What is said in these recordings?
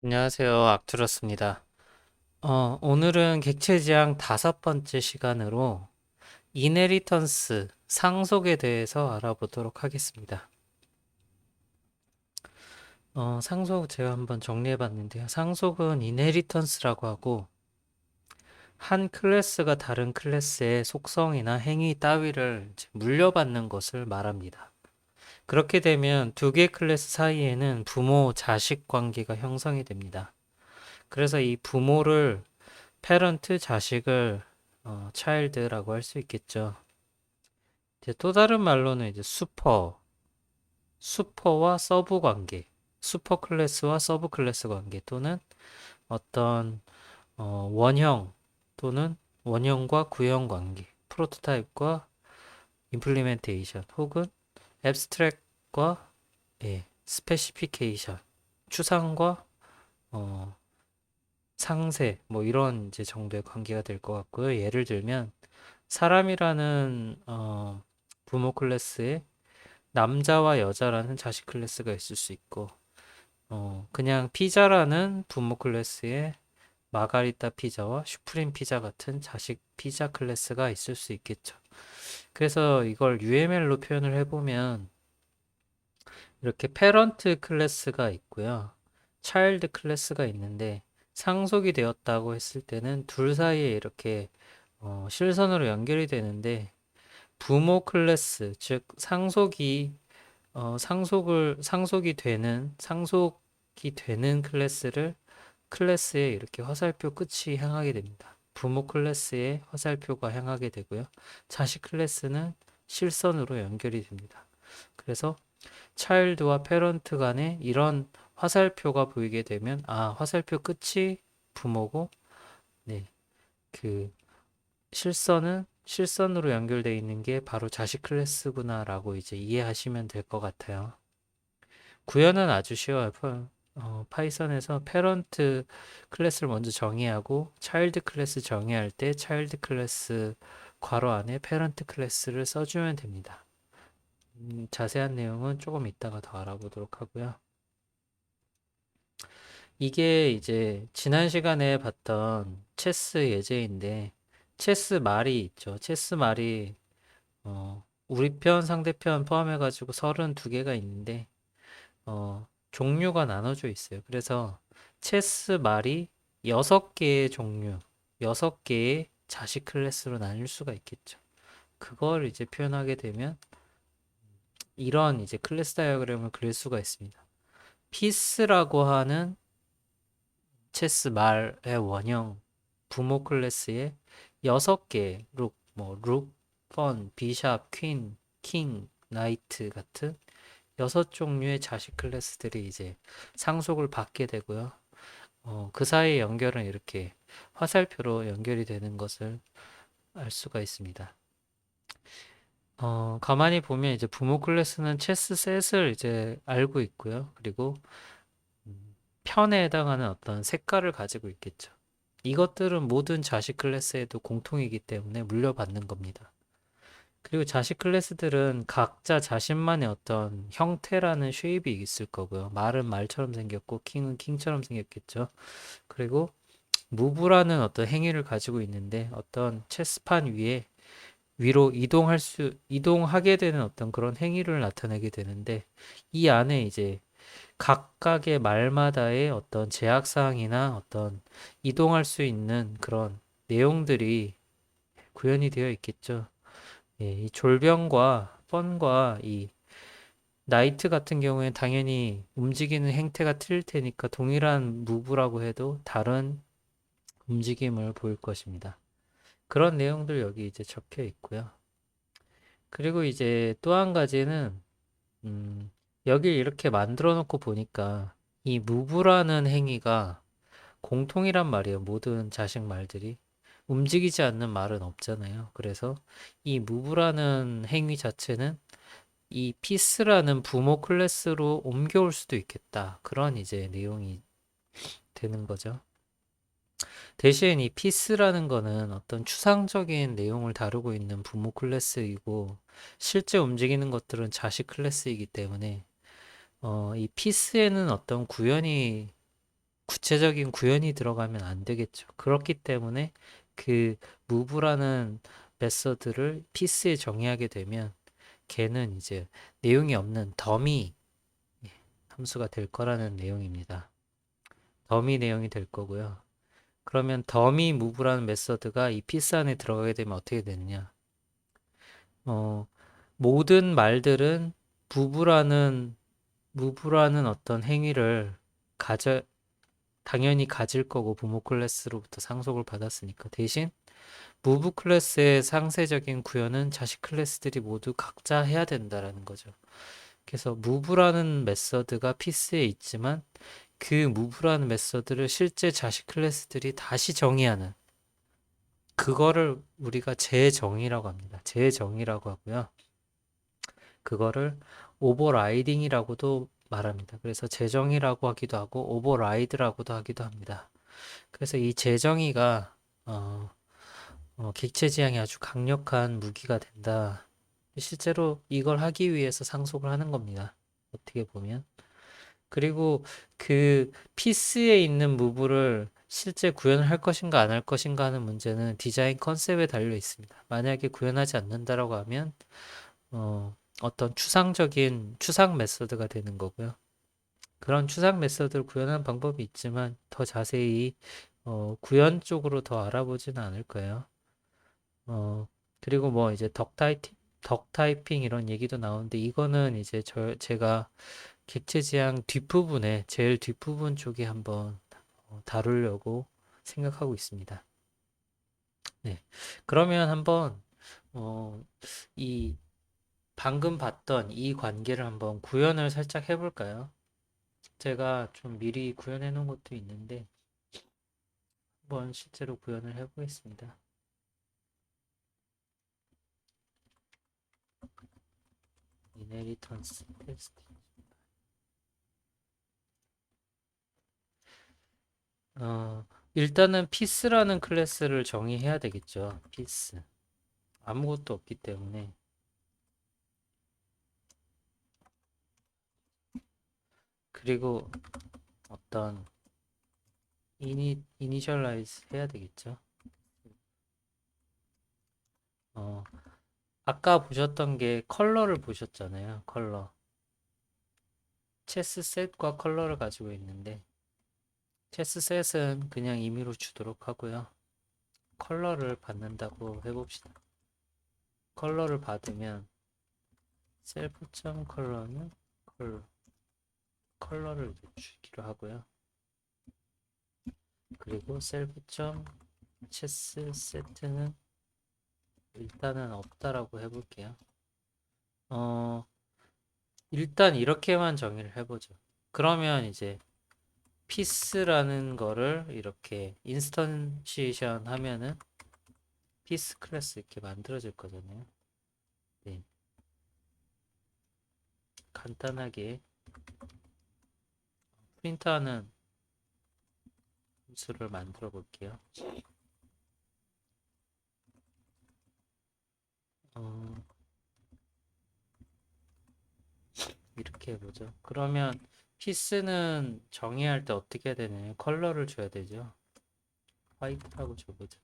안녕하세요. 악투러스입니다. 오늘은 객체지향 5번째 시간으로 이네리턴스, 상속에 대해서 알아보도록 하겠습니다. 상속 제가 한번 정리해 봤는데요. 상속은 이네리턴스라고 하고 한 클래스가 다른 클래스의 속성이나 행위 따위를 이제 물려받는 것을 말합니다. 그렇게 되면 두 개 클래스 사이에는 부모-자식 관계가 형성이 됩니다. 그래서 이 부모를 패런트 자식을 child라고 할 수 있겠죠. 이제 또 다른 말로는 이제 슈퍼와 서브 관계, 슈퍼 클래스와 서브 클래스 관계 또는 어떤 원형 또는 원형과 구형 관계, 프로토타입과 임플리멘테이션 혹은 앱스트랙과 스페시피케이션, 추상과 어, 상세 뭐 이런 이제 정도의 관계가 될 것 같고요. 예를 들면 사람이라는 부모 클래스에 남자와 여자라는 자식 클래스가 있을 수 있고 그냥 피자라는 부모 클래스에 마가리타 피자와 슈프림 피자 같은 자식 피자 클래스가 있을 수 있겠죠. 그래서 이걸 UML로 표현을 해보면 이렇게 패런트 클래스가 있고요. 차일드 클래스가 있는데 상속이 되었다고 했을 때는 둘 사이에 이렇게 실선으로 연결이 되는데 부모 클래스, 즉 상속이 되는 클래스에 이렇게 화살표 끝이 향하게 됩니다. 부모 클래스에 화살표가 향하게 되고요. 자식 클래스는 실선으로 연결이 됩니다. 그래서 차일드와 패런트 간에 이런 화살표가 보이게 되면 화살표 끝이 부모고 네, 그 실선으로 연결되어 있는 게 바로 자식 클래스구나라고 이제 이해하시면 될 것 같아요. 구현은 아주 쉬워요. 파이썬에서 패런트 클래스를 먼저 정의하고 차일드 클래스 정의할 때 차일드 클래스 괄호 안에 패런트 클래스를 써주면 됩니다. 자세한 내용은 조금 이따가 더 알아보도록 하고요. 이게 이제 지난 시간에 봤던 체스 예제인데 체스 말이 있죠. 체스 말이 우리 편, 상대편 포함해가지고 32개가 있는데, 종류가 나눠져 있어요. 그래서 체스 말이 6개의 종류, 6개의 자식 클래스로 나뉠 수가 있겠죠. 그걸 이제 표현하게 되면 이런 이제 클래스 다이어그램을 그릴 수가 있습니다. 피스라고 하는 체스 말의 원형 부모 클래스에 6개 폰, 비샵, 퀸, 킹, 나이트 같은 6종류의 자식 클래스들이 이제 상속을 받게 되고요. 그 사이의 연결은 이렇게 화살표로 연결이 되는 것을 알 수가 있습니다. 가만히 보면 이제 부모 클래스는 체스 셋을 이제 알고 있고요. 그리고 편에 해당하는 어떤 색깔을 가지고 있겠죠. 이것들은 모든 자식 클래스에도 공통이기 때문에 물려받는 겁니다. 그리고 자식 클래스들은 각자 자신만의 어떤 형태라는 쉐입이 있을 거고요. 말은 말처럼 생겼고 킹은 킹처럼 생겼겠죠. 그리고 무브라는 어떤 행위를 가지고 있는데 어떤 체스판 위로 이동하게 되는 어떤 그런 행위를 나타내게 되는데 이 안에 이제 각각의 말마다의 어떤 제약사항이나 어떤 이동할 수 있는 그런 내용들이 구현이 되어 있겠죠. 예, 이 졸병과 펀과 이 나이트 같은 경우에는 당연히 움직이는 행태가 틀릴 테니까 동일한 무브라고 해도 다른 움직임을 보일 것입니다. 그런 내용들 여기 이제 적혀 있고요. 그리고 이제 또 한 가지는 여기 이렇게 만들어 놓고 보니까 이 무브라는 행위가 공통이란 말이에요. 모든 자식 말들이. 움직이지 않는 말은 없잖아요. 그래서 이 무브라는 행위 자체는 이 피스라는 부모 클래스로 옮겨올 수도 있겠다. 그런 이제 내용이 되는 거죠. 대신 이 피스라는 거는 어떤 추상적인 내용을 다루고 있는 부모 클래스이고 실제 움직이는 것들은 자식 클래스이기 때문에 이 피스에는 어떤 구현이 구체적인 구현이 들어가면 안 되겠죠. 그렇기 때문에 그 move라는 메서드를 피스에 정의하게 되면 걔는 이제 내용이 없는 더미 함수가 될 거라는 내용입니다. 더미 내용이 될 거고요. 그러면 더미 move라는 메서드가 이 피스 안에 들어가게 되면 어떻게 되느냐? 어, 모든 말들은 무브라는 어떤 행위를 가져 당연히 가질 거고 부모 클래스로부터 상속을 받았으니까 대신 무브 클래스의 상세적인 구현은 자식 클래스들이 모두 각자 해야 된다라는 거죠. 그래서 무브라는 메서드가 피스에 있지만 그 무브라는 메서드를 실제 자식 클래스들이 다시 정의하는 그거를 우리가 재정의라고 합니다. 재정의라고 하고요. 그거를 오버라이딩이라고도 말합니다. 그래서 재정의라고 하기도 하고 오버라이드라고도 하기도 합니다. 그래서 이 재정의가 객체 지향이 아주 강력한 무기가 된다. 실제로 이걸 하기 위해서 상속을 하는 겁니다. 어떻게 보면. 그리고 그 피스에 있는 무브를 실제 구현을 할 것인가 안 할 것인가 하는 문제는 디자인 컨셉에 달려 있습니다. 만약에 구현하지 않는다라고 하면 어떤 추상적인 추상 메소드가 되는 거고요. 그런 추상 메소드를 구현하는 방법이 있지만 더 자세히 구현 쪽으로 더 알아보지는 않을 거예요. 그리고 뭐 이제 덕 타이핑 이런 얘기도 나오는데 이거는 이제 제가 객체 지향 뒷부분에 제일 뒷부분 쪽에 한번 다루려고 생각하고 있습니다. 네. 그러면 한번 어, 이 방금 봤던 이 관계를 한번 구현을 살짝 해볼까요? 제가 좀 미리 구현해 놓은 것도 있는데 한번 실제로 구현을 해보겠습니다. inheritance 테스트. 일단은 피스라는 클래스를 정의해야 되겠죠. 피스. 아무것도 없기 때문에. 그리고 어떤 이니셜라이즈 해야 되겠죠. 어, 아까 보셨던 게 컬러를 보셨잖아요. 컬러. 체스 셋과 컬러를 가지고 있는데 체스 셋은 그냥 임의로 주도록 하고요. 컬러를 받는다고 해봅시다. 컬러를 받으면 셀프.컬러는 컬러를 주기로 하고요. 그리고 셀프.체스 세트는 일단은 없다라고 해볼게요. 일단 이렇게만 정의를 해보죠. 그러면 이제 피스라는 거를 이렇게 인스턴시에이션 하면은 피스 클래스 이렇게 만들어질 거잖아요. 네. 간단하게 프린트하는 함수를 만들어 볼게요. 이렇게 해보죠. 그러면 피스는 정의할 때 어떻게 해야 되냐면 컬러를 줘야 되죠. 화이트라고 줘보죠.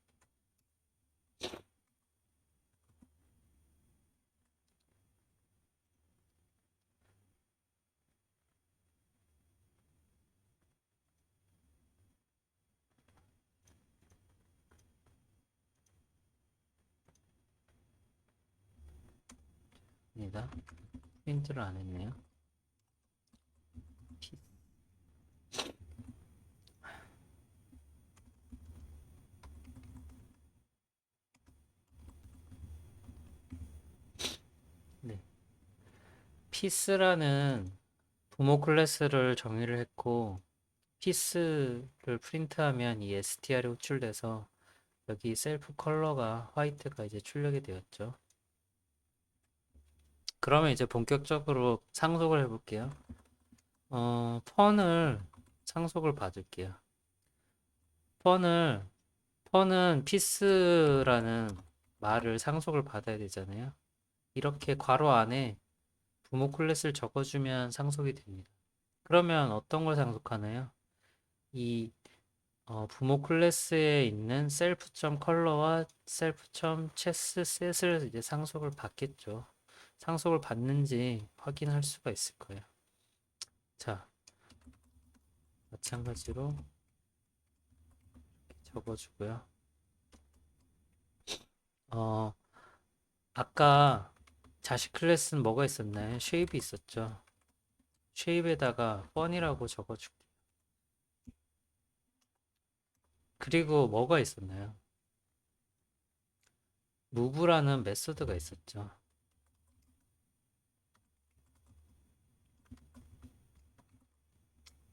입니다. 프린트를 안 했네요. 네. 피스라는 부모 클래스를 정의를 했고 피스를 프린트하면 이 str이 호출돼서 여기 셀프 컬러가 화이트가 이제 출력이 되었죠. 그러면 이제 본격적으로 상속을 해볼게요. 펀을 상속을 받을게요. 펀은 피스라는 말을 상속을 받아야 되잖아요. 이렇게 괄호 안에 부모 클래스를 적어주면 상속이 됩니다. 그러면 어떤 걸 상속하나요? 이 부모 클래스에 있는 셀프.컬러와 셀프.체스셋을 이제 상속을 받겠죠. 상속을 받는지 확인할 수가 있을 거예요. 자, 마찬가지로 적어주고요. 어, 아까 자식 클래스는 뭐가 있었나요? 쉐입이 있었죠. 쉐입에다가 펀이라고 적어줄게요. 그리고 뭐가 있었나요? 무브라는 메소드가 있었죠.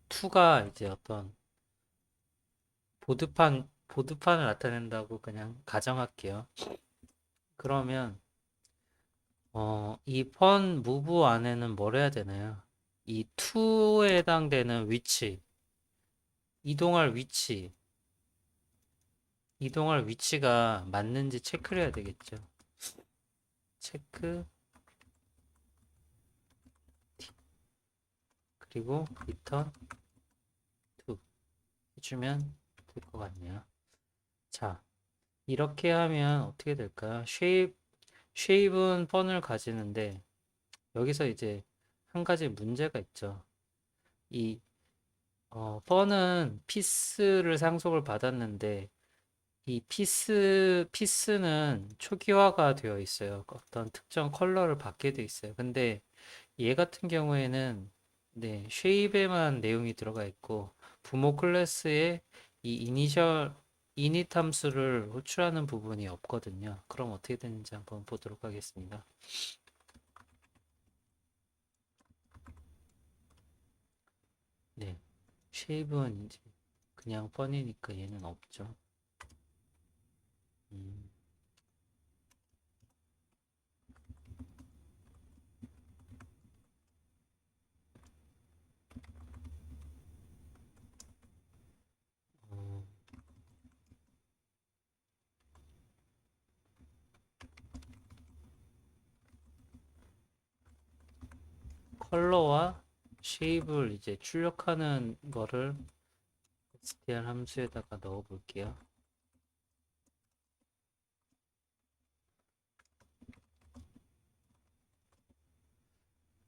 투가 이제 어떤 보드판을 나타낸다고 그냥 가정할게요. 그러면 이 펀 무브 안에는 뭘 해야 되나요? 이 to에 해당되는 위치, 이동할 위치, 이동할 위치가 맞는지 체크를 해야 되겠죠. 체크, 그리고 return to 해주면 될 것 같네요. 자, 이렇게 하면 어떻게 될까요? 쉐입은 펀을 가지는데 여기서 이제 한 가지 문제가 있죠. 이 펀은 피스를 상속을 받았는데 이 피스는 초기화가 되어 있어요. 어떤 특정 컬러를 받게 돼 있어요. 근데 얘 같은 경우에는 네, 쉐입에만 내용이 들어가 있고 부모 클래스에 이 이닛 함수를 호출하는 부분이 없거든요. 그럼 어떻게 되는지 한번 보도록 하겠습니다. 네, 쉐입은 이제 그냥 펀이니까 얘는 없죠. 음, 어, 컬러와 쉐입을 이제 출력하는 거를 str 함수에다가 넣어 볼게요.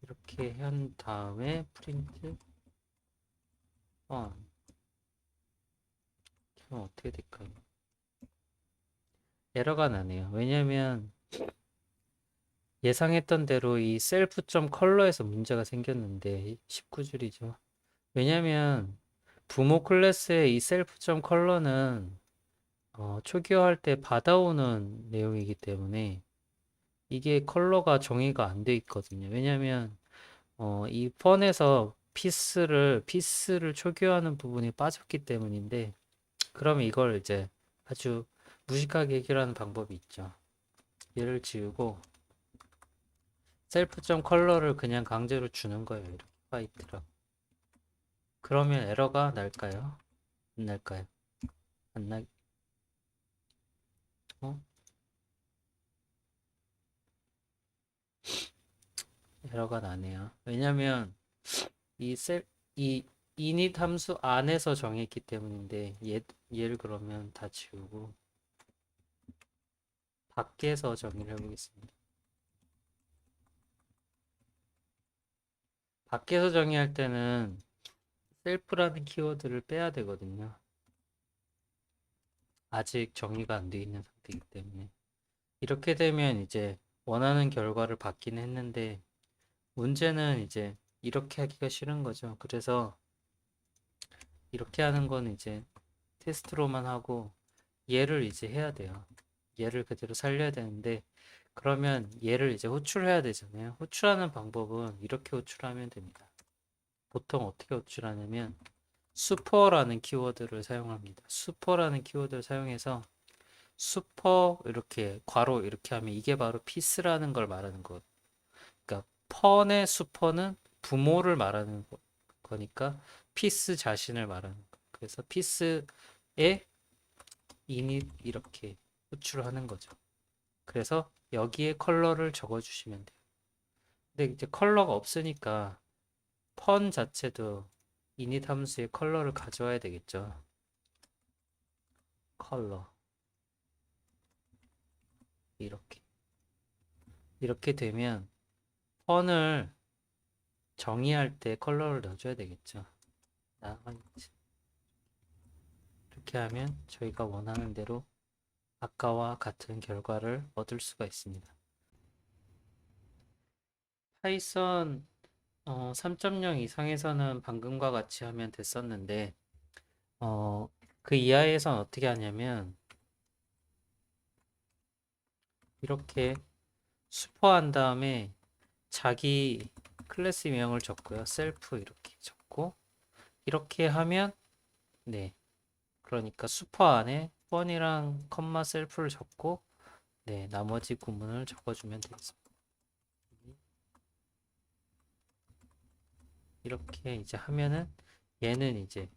이렇게 한 다음에 프린트 그럼 어떻게 될까요? 에러가 나네요. 왜냐면 예상했던 대로 이 셀프.컬러에서 문제가 생겼는데 19줄이죠. 왜냐면 부모 클래스의 이 셀프.컬러는 초기화할 때 받아오는 내용이기 때문에 이게 컬러가 정의가 안 돼 있거든요. 왜냐면 이 펀에서 피스를 초기화하는 부분이 빠졌기 때문인데 그럼 이걸 이제 아주 무식하게 해결하는 방법이 있죠. 얘를 지우고 셀프.점 컬러를 그냥 강제로 주는 거예요. 이렇게 화이트라고. 그러면 에러가 날까요? 안 날까요? 안 날, 어? 에러가 나네요. 왜냐면 이 이 init 함수 안에서 정했기 때문인데 얘를 그러면 다 지우고 밖에서 정의를 해보겠습니다. 밖에서 정의할 때는 셀프라는 키워드를 빼야 되거든요. 아직 정의가 안 돼 있는 상태이기 때문에. 이렇게 되면 이제 원하는 결과를 받긴 했는데 문제는 이제 이렇게 하기가 싫은 거죠. 그래서 이렇게 하는 건 이제 테스트로만 하고 얘를 이제 해야 돼요. 얘를 그대로 살려야 되는데 그러면 얘를 이제 호출해야 되잖아요. 호출하는 방법은 이렇게 호출하면 됩니다. 보통 어떻게 호출하냐면 슈퍼라는 키워드를 사용합니다. 슈퍼라는 키워드를 사용해서 슈퍼 이렇게 괄호 이렇게 하면 이게 바로 피스라는 걸 말하는 거. 그러니까 펀의 슈퍼는 부모를 말하는 거니까 피스 자신을 말하는 거. 그래서 피스의 init 이렇게 호출하는 거죠. 그래서 여기에 컬러를 적어주시면 돼요. 근데 이제 컬러가 없으니까 펀 자체도 init 함수의 컬러를 가져와야 되겠죠. 컬러 이렇게 되면 폰을 정의할 때 컬러를 넣어줘야 되겠죠. 이렇게 하면 저희가 원하는 대로 아까와 같은 결과를 얻을 수가 있습니다. 파이썬 3.0 이상에서는 방금과 같이 하면 됐었는데 그 이하에선 어떻게 하냐면 이렇게 슈퍼한 다음에 자기 클래스 명을 적고요. 셀프 이렇게 적고 이렇게 하면 네, 그러니까 슈퍼 안에 펀이랑 컴마 셀프를 적고 네, 나머지 구문을 적어주면 되겠습니다. 이렇게 이제 하면은 얘는 이제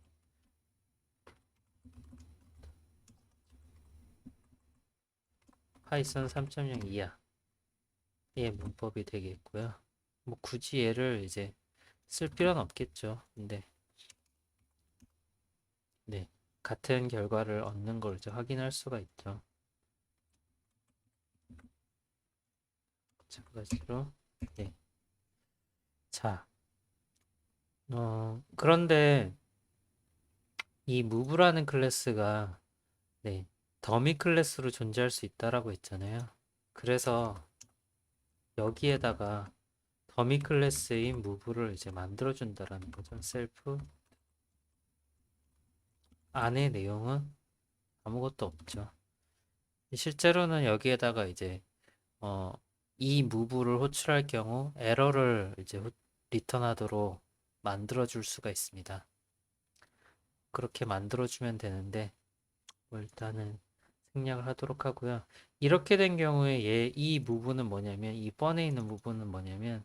파이썬 3.0 이하의 문법이 되겠고요. 뭐 굳이 얘를 이제 쓸 필요는 없겠죠. 근데 네, 같은 결과를 얻는 걸 이제 확인할 수가 있죠. 마찬가지로 네. 자, 그런데 이 move라는 클래스가 네, 더미 클래스로 존재할 수 있다라고 했잖아요. 그래서 여기에다가 더미 클래스인 move를 이제 만들어 준다라는 거죠. 셀프 안에 내용은 아무것도 없죠. 실제로는 여기에다가 이제 이 move를 호출할 경우 에러를 이제 리턴하도록 만들어 줄 수가 있습니다. 그렇게 만들어 주면 되는데 뭐 일단은 생략을 하도록 하고요. 이렇게 된 경우에 이 무브는 뭐냐면 이 뻔에 있는 무브는 뭐냐면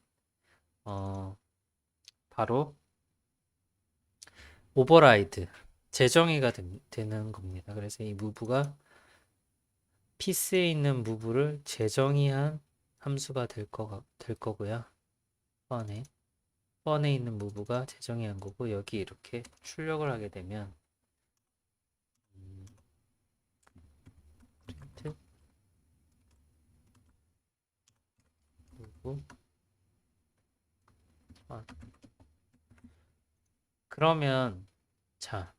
바로 오버라이드 재정의가 되는 겁니다. 그래서 이 무브가 피스에 있는 무브를 재정의한 함수가 될 거고요. 뻔에 있는 무브가 재정의한 거고 여기 이렇게 출력을 하게 되면 프린트 무브 그러면 자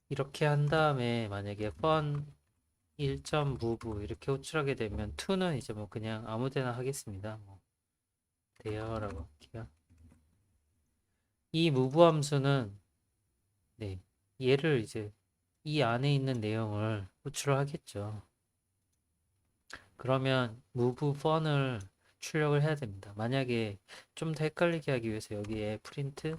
이렇게 한 다음에 만약에 fun 1.move 이렇게 호출하게 되면 to는 이제 뭐 그냥 아무 데나 하겠습니다. 뭐 there라고 할게요. 이 move 함수는 네, 얘를 이제 이 안에 있는 내용을 호출을 하겠죠. 그러면 move fun을 출력을 해야 됩니다. 만약에 좀 더 헷갈리게 하기 위해서 여기에 print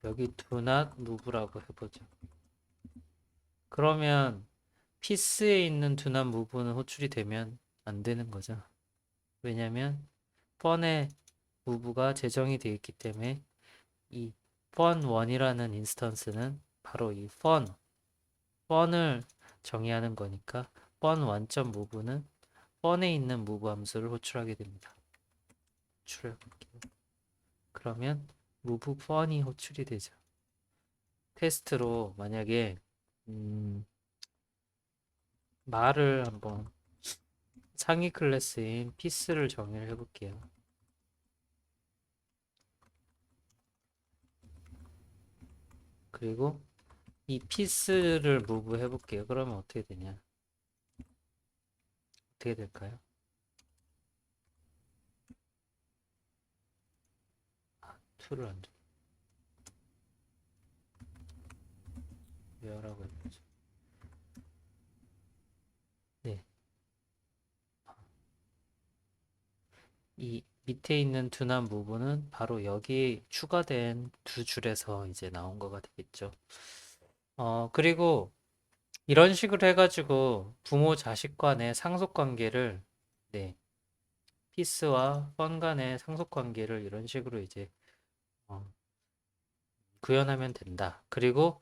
여기 do not move라고 해보죠. 그러면 피스에 있는 do not move는 호출이 되면 안 되는 거죠. 왜냐면 펀의 무브가 재정이 되어 있기 때문에 이 fun1이라는 인스턴스는 바로 이 fun을 정의하는 거니까 fun1.move는 fun에 있는 move 함수를 호출하게 됩니다. 호출해볼게요. 그러면 move fun이 호출이 되죠. 테스트로 만약에 말을 한번 상위 클래스인 피스를 정의를 해볼게요. 그리고 이 피스를 무브 해볼게요. 그러면 어떻게 되냐? 어떻게 될까요? 툴을 안 줘. 왜라고 해보죠. 네. 이 밑에 있는 두난 부분은 바로 여기 추가된 두 줄에서 이제 나온 거가 되겠죠. 그리고 이런 식으로 해가지고 부모 자식 간의 상속 관계를 네. 피스와 펀 간의 상속 관계를 이런 식으로 이제 어, 구현하면 된다. 그리고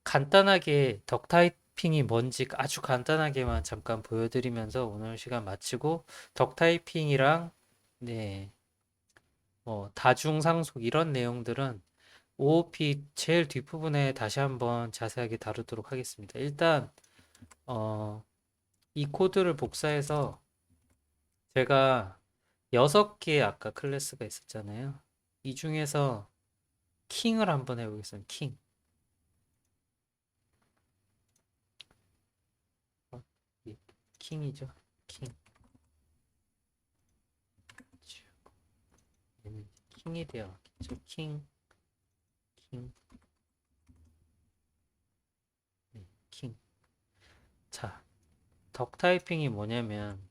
간단하게 덕타이핑이 뭔지 아주 간단하게만 잠깐 보여드리면서 오늘 시간 마치고 덕타이핑이랑 네, 뭐 다중상속 이런 내용들은 OOP 제일 뒷부분에 다시 한번 자세하게 다루도록 하겠습니다. 일단 이 코드를 복사해서 제가 6개의 아까 클래스가 있었잖아요. 이 중에서 킹을 한번 해보겠습니다. 킹. 이 킹이죠. 킹. 얘는 킹이 되어야겠죠. 킹, 킹, 네, 킹. 자, 덕 타이핑이 뭐냐면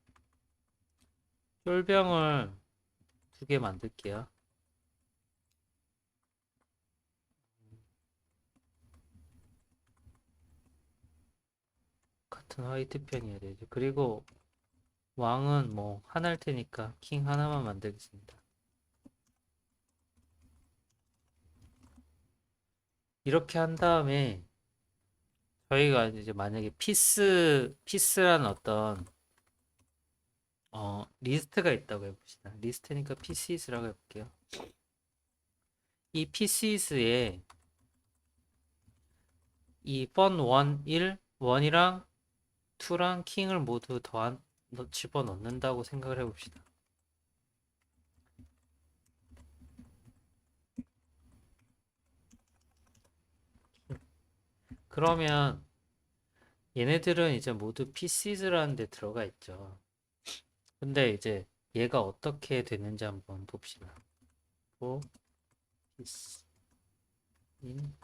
쫄병을 2개 만들게요. 같은 화이트 편이어야 되죠. 그리고 왕은 뭐 하나일 테니까 킹 하나만 만들겠습니다. 이렇게 한 다음에 저희가 이제 만약에 피스라는 어떤 리스트가 있다고 해봅시다. 리스트니까 PCs라고 해볼게요. 이 PCs에 이 펀 1, 1이랑 2랑 킹을 모두 집어넣는다고 생각을 해봅시다. 그러면 얘네들은 이제 모두 PCs라는 데 들어가 있죠. 근데 이제 얘가 어떻게 되는지 한번 봅시다. 뭐, PC in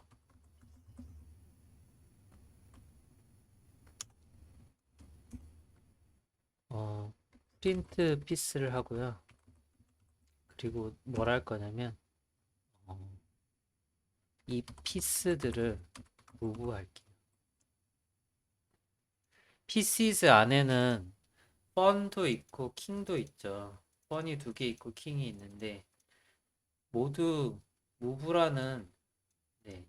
프린트 피스를 하고요. 그리고 뭘 할 거냐면 어, 이 피스들을 무브할게요. PCs 안에는 펀도 있고 킹도 있죠. 펀이 2개 있고 킹이 있는데 모두 무브라는 네,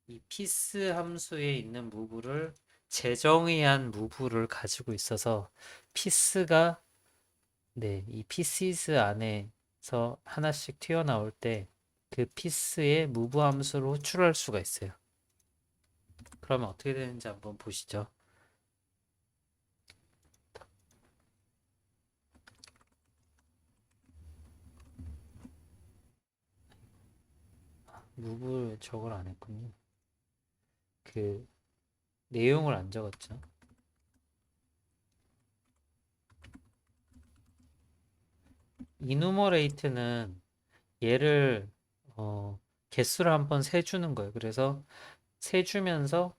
이 피스 함수에 있는 무브를 재정의한 무브를 가지고 있어서 피스가 네, 이 pieces 안에서 하나씩 튀어나올 때 그 피스의 무브 함수를 호출할 수가 있어요. 그러면 어떻게 되는지 한번 보시죠. 무브 저걸 안 했군요. 그 내용을 안 적었죠. 이누머레이트는 얘를 개수를 한번 세주는 거예요. 그래서 세주면서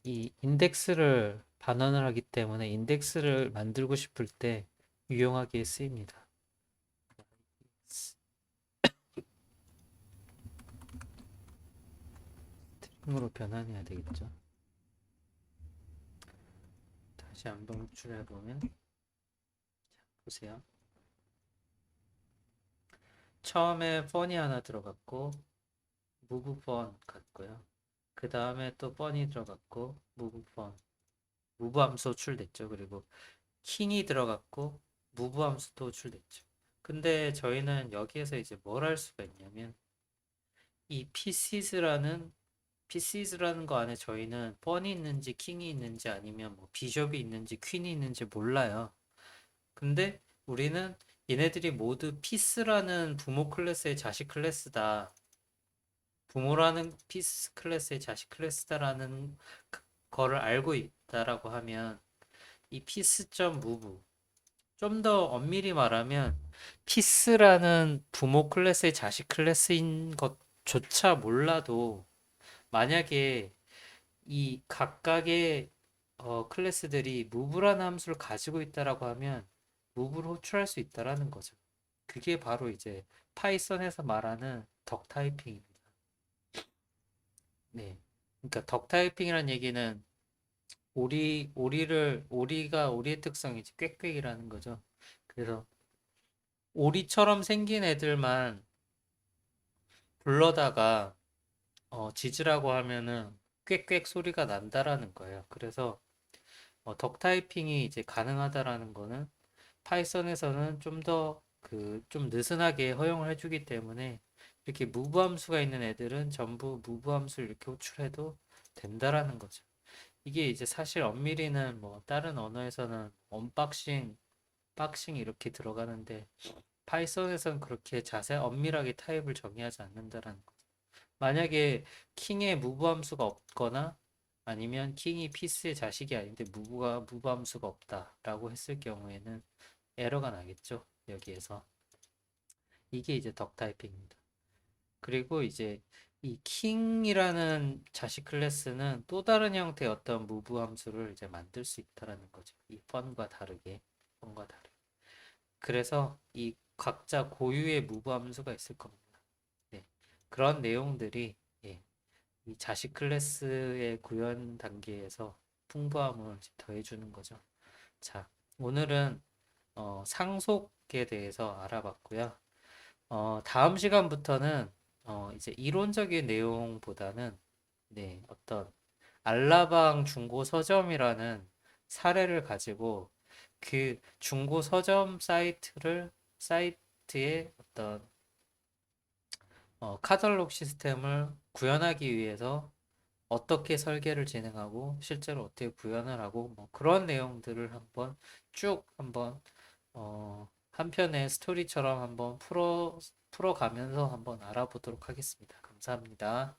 이 인덱스를 반환을 하기 때문에 인덱스를 만들고 싶을 때 유용하게 쓰입니다. 스트링으로 변환해야 되겠죠. 다시 한번 호출해 보면 보세요. 처음에 펀이 하나 들어갔고 무브 펀 같고요. 그 다음에 또 펀이 들어갔고 무브 펀 무브 함수 호출됐죠. 그리고 킹이 들어갔고 무브 함수도 호출됐죠. 근데 저희는 여기에서 이제 뭘 할 수가 있냐면 이 PCs라는 거 안에 저희는 펀이 있는지 킹이 있는지 아니면 뭐 비숍이 있는지 퀸이 있는지 몰라요. 근데 우리는 얘네들이 모두 피스라는 부모 클래스의 자식 클래스다. 부모라는 피스 클래스의 자식 클래스다라는 거를 알고 있다라고 하면 이 piece.move 좀 더 엄밀히 말하면 피스라는 부모 클래스의 자식 클래스인 것조차 몰라도 만약에 이 각각의 클래스들이 move라는 함수를 가지고 있다라고 하면 move를 호출할 수 있다라는 거죠. 그게 바로 이제 파이썬에서 말하는 덕 타이핑입니다. 네. 그러니까 덕 타이핑이라는 얘기는 오리의 특성이지 꽥꽥이라는 거죠. 그래서 오리처럼 생긴 애들만 불러다가 짖으라고 하면은 꽥꽥 소리가 난다라는 거예요. 그래서 덕 타이핑이 이제 가능하다라는 거는 파이썬에서는 좀 더 그 좀 느슨하게 허용을 해주기 때문에 이렇게 무브 함수가 있는 애들은 전부 무브 함수를 이렇게 호출해도 된다라는 거죠. 이게 이제 사실 엄밀히는 뭐 다른 언어에서는 언박싱, 박싱 이렇게 들어가는데 파이썬에서는 그렇게 엄밀하게 타입을 정의하지 않는다라는 거죠. 만약에 킹에 무브 함수가 없거나 아니면 킹이 피스의 자식이 아닌데 무브 함수가 없다라고 했을 경우에는 에러가 나겠죠. 여기에서. 이게 이제 덕 타이핑입니다. 그리고 이제 이 킹이라는 자식 클래스는 또 다른 형태의 어떤 무브 함수를 이제 만들 수 있다라는 거죠. 이 펀과 다르게, 펀과 다르게. 그래서 이 각자 고유의 무브 함수가 있을 겁니다. 네. 그런 내용들이 예, 이 자식 클래스의 구현 단계에서 풍부함을 이제 더해주는 거죠. 자, 오늘은 상속에 대해서 알아봤고요. 다음 시간부터는 이제 이론적인 내용보다는 네, 어떤 알라방 중고 서점이라는 사례를 가지고 그 중고 서점 사이트의 어떤 카탈로그 시스템을 구현하기 위해서 어떻게 설계를 진행하고 실제로 어떻게 구현을 하고 뭐 그런 내용들을 한번 쭉 한번 한 편의 스토리처럼 한번 풀어가면서 한번 알아보도록 하겠습니다. 감사합니다.